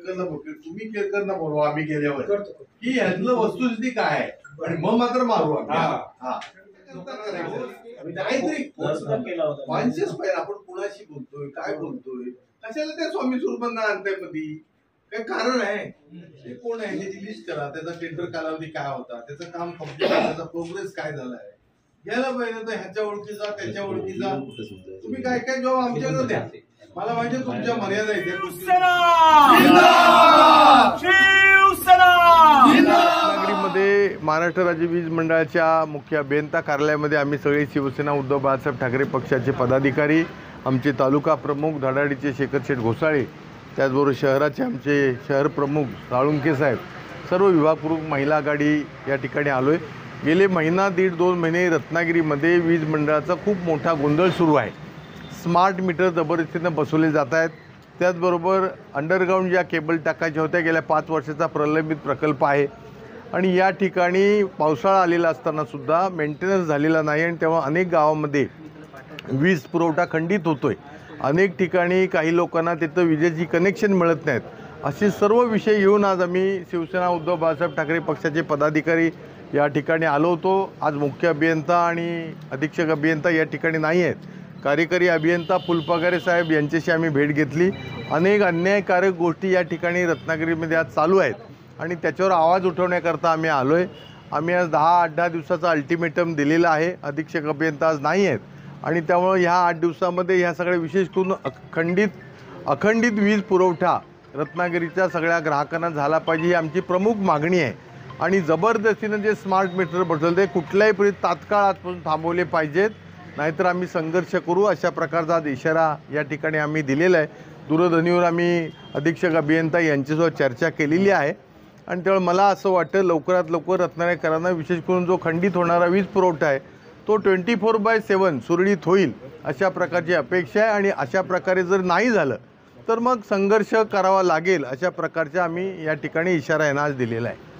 केळकरला बोलतो, तुम्ही केळकरला बोलवा आम्ही गेल्यावर की ह्यातलं वस्तुस्थिती काय आहे आणि मग मात्र मारू काहीतरी कॉन्शियस पाहिजे आपण कुणाशी बोलतोय काय बोलतोय कशाला त्या स्वामी स्वरूपांना आणताय मध्ये काय कारण आहे ते कोण आहे त्याची लिस्ट करा त्याचा टेंडर कालावधी काय होता त्याचं काम कम्प्लीट त्याचा प्रोग्रेस काय झालाय घ्यायला पाहिजे तर ह्याच्या ओळखीचा त्याच्या ओळखीचा तुम्ही काय काय जॉब आमच्याकडे द्या मला माहिती तुमच्या मर्यादा आहेत रत्नागिरीमध्ये महाराष्ट्र राज्य वीज मंडळाच्या मुख्य अभियंता कार्यालयामध्ये आम्ही सगळे शिवसेना उद्धव बाळासाहेब ठाकरे पक्षाचे पदाधिकारी आमचे तालुका प्रमुख धडाडीचे शेखर शेठ घोसाळे त्याचबरोबर शहराचे आमचे शहर प्रमुख साळुंके साहेब सर्व विभाग प्रमुख महिला आघाडी या ठिकाणी आलोय। गेले महिना दीड 2 महिने रत्नागिरीमध्ये वीज मंडळाचा खूप मोठा गोंधळ सुरू आहे। स्मार्ट मीटर जबरदस्तीनं बसवले जात आहेत। त्याचबरोबर अंडरग्राऊंड ज्या केबल टाकायच्या होत्या गेल्या 5 वर्षाचा प्रलंबित प्रकल्प आहे आणि या ठिकाणी पावसाळा आलेला असताना सुद्धा मेंटेनन्स झालेला नाही आणि तेव्हा अनेक गावांमध्ये वीज पुरवठा खंडित होतोय। अनेक ठिकाणी काही लोकांना तिथं विजेची कनेक्शन मिळत नाहीत। असे सर्व विषय घेऊन आज आम्ही शिवसेना उद्धव बाळासाहेब ठाकरे पक्षाचे पदाधिकारी या ठिकाणी आलो होतो। आज मुख्य अभियंता आणि अधीक्षक अभियंता या ठिकाणी नाही आहेत। कार्यकारी अभियंता फुलपगारे साहेब यांच्याशी आम्ही भेट घेतली। अनेक अन्यायकारक गोष्टी या ठिकाणी रत्नागिरीमध्ये आज चालू आहेत आणि त्याच्यावर आवाज उठवण्याकरता आम्ही आलो आहे। आम्ही आज 10 दिवसाचा अल्टिमेटम दिलेला आहे। अधीक्षक अभियंता आज नाही आहेत आणि त्यामुळे ह्या 8 दिवसामध्ये ह्या सगळ्या विशेष करून अखंडित वीज पुरवठा रत्नागिरीच्या सगळ्या ग्राहकांना झाला पाहिजे ही आमची प्रमुख मागणी आहे आणि जबरदस्तीनं जे स्मार्ट मीटर बसवले ते कुठल्याही परिस्थितीत तात्काळ आजपासून थांबवले पाहिजेत, नाहीतर आम्ही संघर्ष करू अशा प्रकारचा इशारा या ठिकाणी आम्ही दिलेला आहे। दूरध्वनीवर आम्ही अधीक्षक अभियंता यांच्यासोबत चर्चा केलेली आहे आणि त्यामुळे मला असं वाटतं लवकरात लवकर रत्नागिरीकरांना विशेष करून जो खंडित होणारा वीज पुरवठा आहे तो 24/7 सुरळीत होईल अशा प्रकारची अपेक्षा आहे आणि अशा प्रकारे जर नाही झालं तर मग संघर्ष करावा लागेल अशा प्रकारचा आम्ही या ठिकाणी इशारा यांना आज दिलेला आहे।